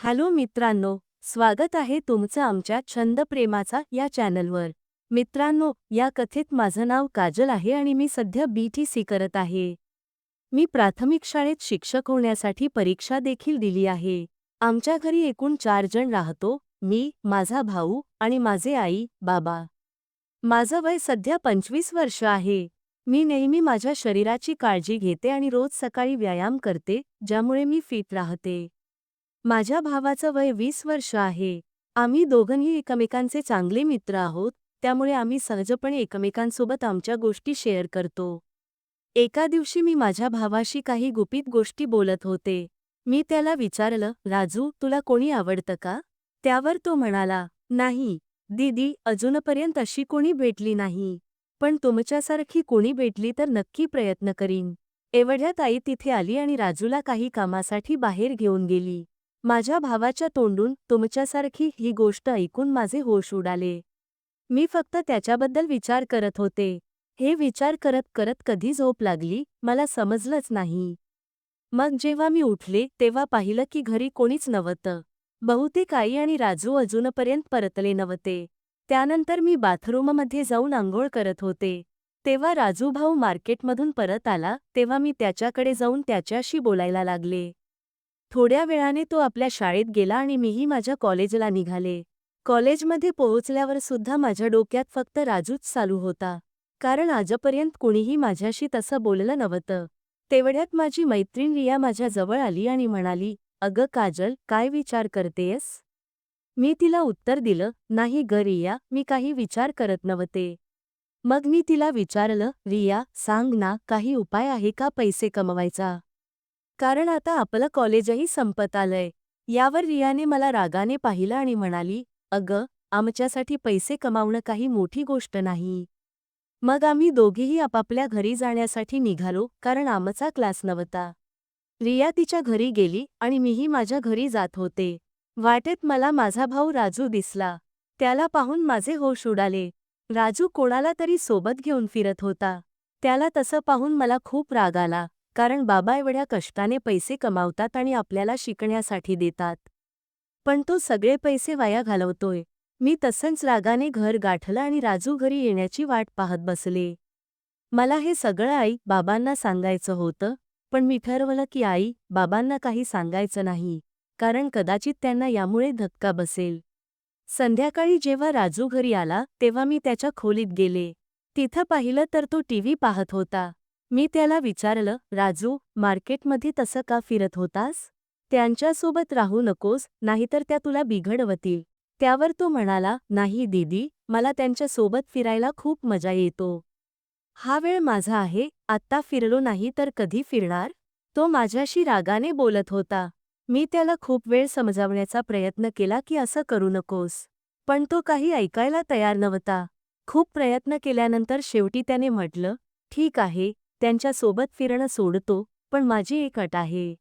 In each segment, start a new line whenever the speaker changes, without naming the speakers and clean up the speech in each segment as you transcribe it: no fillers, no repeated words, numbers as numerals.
Hello मित्रांनो, स्वागत आहे तुमचं आमच्या छंद प्रेमाचा या चॅनलवर. मित्रांनो, या कथेत माझं नाव काजल आहे आणि मी सध्या BTC करत आहे. मी प्राथमिक शाळेत शिक्षक होण्यासाठी परीक्षा देखील दिली आहे. आमच्या घरी एकूण 4 जण राहतो, मी, माझा भाऊ आणि माझे आई, बाबा. माझं वय सध्या 25 वर्ष आहे. मी नेहमी माझ्या शरीराची काळजी घेते आणि रोज सकाळी व्यायाम करते, ज्यामुळे मी फिट राहते. माझ्या भावाचं वय 20 वर्ष आहे. आम्ही दोघंही एकमेकांचे चांगले मित्र आहोत, त्यामुळे आम्ही सहजपणे एकमेकांसोबत आमच्या गोष्टी शेअर करतो. एका दिवशी मी माझ्या भावाशी काही गुपित गोष्टी बोलत होते. मी त्याला विचारलं, राजू, तुला कोणी आवडतं का? त्यावर तो म्हणाला, नाही, दीदी, अजूनपर्यंत अशी कोणी भेटली नाही. पण तुमच्यासारखी कोणी भेटली तर नक्की प्रयत्न करीन. एवढ्यात आई तिथे आली आणि राजूला काही कामासाठी बाहेर घेऊन गेली. माझ्या भावाच्या तोंडून तुमच्यासारखी ही गोष्ट ऐकून माझे होश उडाले. मी फक्त त्याच्याबद्दल विचार करत होते. हे विचार करत करत कधी झोप लागली, मला समजलंच नाही. मग जेव्हा मी उठले तेव्हा पाहिलं की घरी कोणीच नव्हतं. बहुतेक आई आणि राजू अजूनपर्यंत परतले नव्हते. त्यानंतर मी बाथरूममध्ये जाऊन अंघोळ करत होते. तेव्हा राजू भाऊ मार्केटमधून परत आला, तेव्हा मी त्याच्याकडे जाऊन त्याच्याशी बोलायला लागले. थोड्या वेळाने तो आपल्या शाळेत गेला आणि मीही माझ्या कॉलेजला निघाले. कॉलेजमध्ये पोहोचल्यावर सुद्धा माझ्या डोक्यात फक्त राजूच चालू होता. कारण आजपर्यंत कुणीही माझ्याशी तसं बोललं नव्हतं. तेवढ्यात माझी मैत्रीण रिया माझ्या जवळ आली आणि म्हणाली, अगं काजल, काय विचार करतेयस? मी तिला उत्तर दिलं, नाही ग रिया, मी काही विचार करत नव्हते. मग मी तिला विचारलं, रिया, सांग ना, काही उपाय आहे का पैसे कमवायचा? कारण आता आपलं कॉलेजही संपत आलंय. यावर रियाने मला रागाने पाहिलं आणि म्हणाली, अगं, आमच्यासाठी पैसे कमावणं काही मोठी गोष्ट नाही. मग आम्ही दोघेही आपापल्या घरी जाण्यासाठी निघालो, कारण आमचा क्लास नव्हता. रिया तिच्या घरी गेली आणि मीही माझ्या घरी जात होते. वाटेत मला माझा भाऊ राजू दिसला. त्याला पाहून माझे होश उडाले. राजू कोणाला तरी सोबत घेऊन फिरत होता. त्याला तसं पाहून मला खूप राग आला, कारण बाबा एवढ्या कष्टाने पैसे कमावतात आणि आपल्याला शिकण्यासाठी देतात. पण तो सगळे पैसे वाया घालवतोय. मी तसंच रागाने घर गाठलं आणि राजू घरी येण्याची वाट पाहत बसले. मला हे सगळं आई, बाबांना सांगायचं होतं, पण मी ठरवलं की आई, बाबांना काही सांगायचं नाही, कारण कदाचित त्यांना यामुळे धक्का बसेल. संध्याकाळी जेव्हा राजू घरी आला, तेव्हा मी त्याच्या खोलीत गेले. तिथं पाहिलं तर तो टीव्ही पाहत होता. मी त्याला विचारलं, राजू, मार्केटमध्ये तसं का फिरत होतास? त्यांच्यासोबत राहू नकोस, नाहीतर त्या तुला बिघडवतील. त्यावर तो म्हणाला, नाही दीदी, मला त्यांच्यासोबत फिरायला खूप मजा येतो. हा वेळ माझा आहे, आत्ता फिरलो नाही तर कधी फिरणार? तो माझ्याशी रागाने बोलत होता. मी त्याला खूप वेळ समजावण्याचा प्रयत्न केला की असं करू नकोस. पण तो काही ऐकायला तयार नव्हता. खूप प्रयत्न केल्यानंतर शेवटी त्याने म्हटलं, ठीक आहे, त्यांच्यासोबत फिरणं सोडतो, पण माझी एक अट आहे.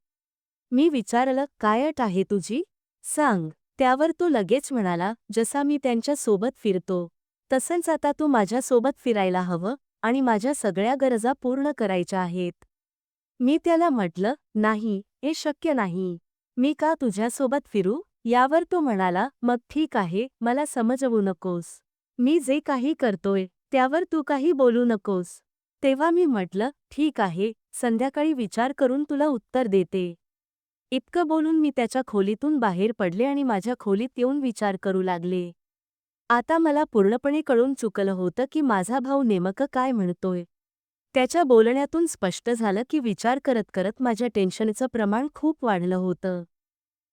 मी विचारलं, काय अट आहे तुझी? सांग. त्यावर तो लगेच म्हणाला, जसा मी त्यांच्या सोबत फिरतो, तसंच आता तू माझ्यासोबत फिरायला हवं आणि माझ्या सगळ्या गरजा पूर्ण करायच्या आहेत. मी त्याला म्हटलं, नाही, हे शक्य नाही. मी का तुझ्यासोबत फिरू? यावर तो म्हणाला, मग ठीक आहे, मला समजवू नकोस. मी जे काही करतोय, त्यावर तू काही बोलू नकोस. तेव्हा मी म्हटलं, ठीक आहे, संध्याकाळी विचार करून तुला उत्तर देते. इतकं बोलून मी त्याच्या खोलीतून बाहेर पडले आणि माझ्या खोलीत येऊन विचार करू लागले. आता मला पूर्णपणे कळून चुकलं होतं की माझा भाऊ नेमकं काय म्हणतोय. त्याच्या बोलण्यातून स्पष्ट झालं की विचार करत करत माझ्या टेन्शनचं प्रमाण खूप वाढलं होतं.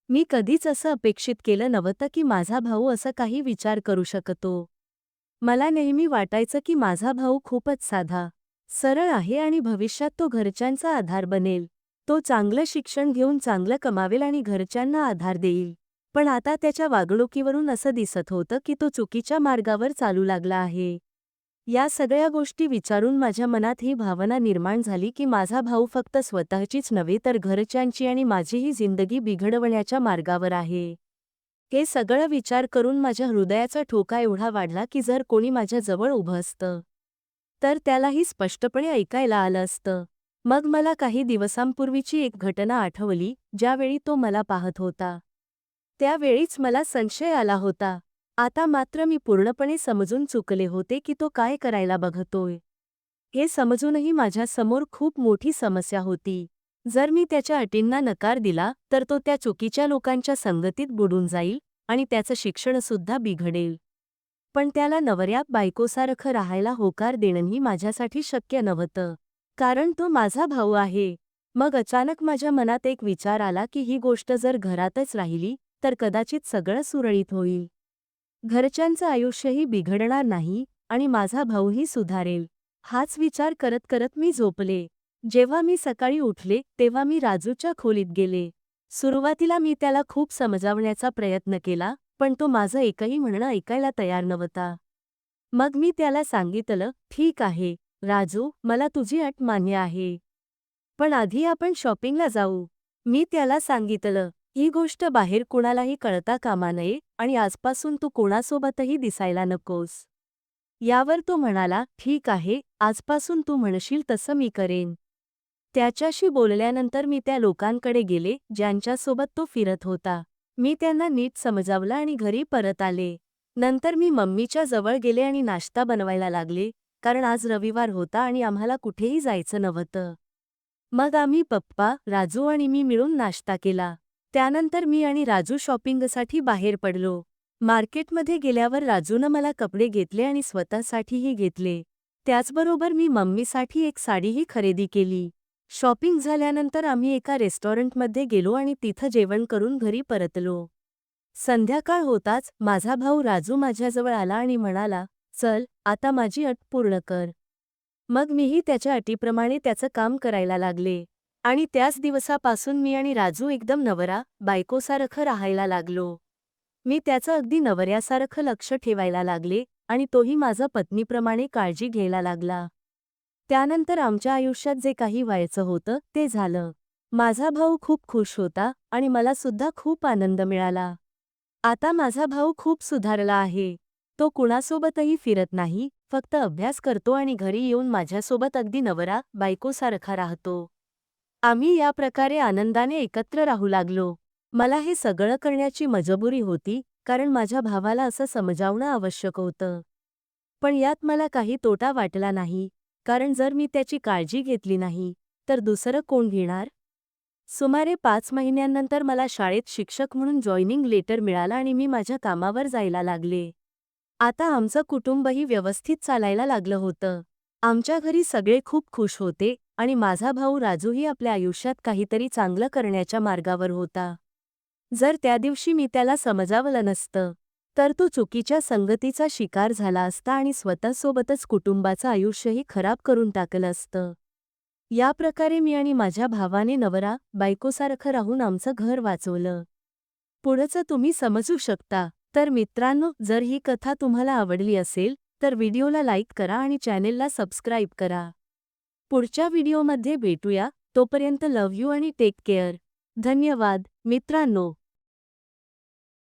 मी कधीच असं अपेक्षित केलं नव्हतं की माझा भाऊ असं काही विचार करू शकतो. मला नेहमी वाटायचं की माझा भाऊ खूपच साधा, सरळ आहे आणि भविष्यात तो घरच्यांचा आधार बनेल. तो चांगलं शिक्षण घेऊन चांगलं कमावेल आणि घरच्यांना आधार देईल. पण आता त्याच्या वागणुकीवरून असं दिसत होतं की तो चुकीच्या मार्गावर चालू लागला आहे. या सगळ्या गोष्टी विचारून माझ्या मनात ही भावना निर्माण झाली की माझा भाऊ फक्त स्वतःचीच नव्हे तर घरच्यांची आणि माझीही जिंदगी बिघडवण्याच्या मार्गावर आहे. हे सगळं विचार करून माझ्या हृदयाचा ठोका एवढा वाढला की जर कोणी माझ्या जवळ उभं असतं, तर त्यालाही स्पष्टपणे ऐकायला आलं असतं. मग मला काही दिवसांपूर्वीची एक घटना आठवली, ज्यावेळी तो मला पाहत होता. त्यावेळीच मला संशय आला होता. आता मात्र मी पूर्णपणे समजून चुकले होते की तो काय करायला बघतोय. हे समजूनही माझ्यासमोर खूप मोठी समस्या होती. जर मी त्याच्या अटींना नकार दिला तर तो त्या चुकीच्या लोकांच्या संगतीत बुडून जाईल आणि त्याचं शिक्षणसुद्धा बिघडेल. पण त्याला नवऱ्या बायकोसारखं राहायला होकार देणंही माझ्यासाठी शक्य नव्हतं. कारण तो माझा भाऊ आहे. मग अचानक माझ्या मनात एक विचार आला की ही गोष्ट जर घरातच राहिली तर कदाचित सगळं सुरळीत होईल. घरच्यांचं आयुष्यही बिघडणार नाही आणि माझा भाऊही सुधारेल. हाच विचार करत करत मी झोपले. जेव्हा मी सकाळी उठले तेव्हा मी राजूच्या खोलीत गेले. सुरुवातीला मी त्याला खूप समजावण्याचा प्रयत्न केला, पण तो माझं एकही म्हणणं ऐकायला तयार नव्हता. मग मी त्याला सांगितलं, "ठीक आहे, राजू, मला तुझी अट मान्य आहे. पण आधी आपण शॉपिंगला जाऊ." मी त्याला सांगितलं, "ही गोष्ट बाहेर कुणालाही कळता कामा नये आणि आजपासून तू कोणासोबतही दिसायला नकोस." यावर तो म्हणाला, "ठीक आहे, आजपासून तू म्हणशील तसं मी करेन." त्याच्याशी बोलल्यानंतर मी त्या लोकांकडे गेले ज्यांच्यासोबत तो फिरत होता. मी त्यांना नीट समजावलं आणि घरी परत आले. नंतर मी मम्मीच्या जवळ गेले आणि नाश्ता बनवायला लागले, कारण आज रविवार होता आणि आम्हाला कुठेही जायचं नव्हतं. मग आम्ही पप्पा, राजू आणि मी मिळून नाश्ता केला. त्यानंतर मी आणि राजू शॉपिंगसाठी बाहेर पडलो. मार्केटमध्ये गेल्यावर राजूनं मला कपडे घेतले आणि स्वतःसाठीही घेतले. त्याचबरोबर मी मम्मीसाठी एक साडीही खरेदी केली. शॉपिंग झाल्यानंतर आम्ही एका रेस्टॉरंटमध्ये गेलो आणि तिथं जेवण करून घरी परतलो. संध्याकाळ होताच माझा भाऊ राजू माझ्याजवळ आला आणि म्हणाला, "चल, आता माझी अट पूर्ण कर." मग मीही त्याच्या अटीप्रमाणे त्याचं काम करायला लागले. आणि त्याच दिवसापासून मी आणि राजू एकदम नवरा बायकोसारखं राहायला लागलो. मी त्याचं अगदी नवऱ्यासारखं लक्ष ठेवायला लागले आणि तोही माझा पत्नीप्रमाणे काळजी घ्यायला लागला. त्यानंतर आमच्या आयुष्यात जे काही व्हायचं होतं ते झालं. माझा भाऊ खूप खुश होता आणि मला सुद्धा खूप आनंद मिळाला. आता माझा भाऊ खूप सुधारला आहे. तो कुणासोबतही फिरत नाही, फक्त अभ्यास करतो आणि घरी येऊन माझ्यासोबत अगदी नवरा बायकोसारखा राहतो. आम्ही या प्रकारे आनंदाने एकत्र राहू लागलो. मला हे सगळं करण्याची मजबुरी होती, कारण माझ्या भावाला असं समजावणं आवश्यक होतं. पण यात मला काही तोटा वाटला नाही, कारण जर मी त्याची काळजी घेतली नाही, तर दुसरं कोण घेणार? सुमारे 5 महिन्यांनंतर मला शाळेत शिक्षक म्हणून जॉइनिंग लेटर मिळालं आणि मी माझ्या कामावर जायला लागले. आता आमचं कुटुंबही व्यवस्थित चालायला लागलं होतं. आमच्या घरी सगळे खूप खुश होते आणि माझा भाऊ राजूही आपल्या आयुष्यात काहीतरी चांगलं करण्याच्या मार्गावर होता. जर त्या दिवशी मी त्याला समजावलं नसतं, तर तो चुकीच्या संगतीचा शिकार झाला असता आणि स्वतःसोबतच कुटुंबाचं आयुष्यही खराब करून टाकलं असतं. या प्रकारे मी आणि माझ्या भावाने नवरा बायकोसारखं राहून आमचं घर वाचवलं. पुढचं तुम्ही समजू शकता. तर मित्रांनो, जर ही कथा तुम्हाला आवडली असेल तर व्हिडिओला लाईक करा आणि चॅनेलला सबस्क्राईब करा. पुढच्या व्हिडिओमध्ये भेटूया. तोपर्यंत लव्ह यू आणि टेक केअर. धन्यवाद मित्रांनो.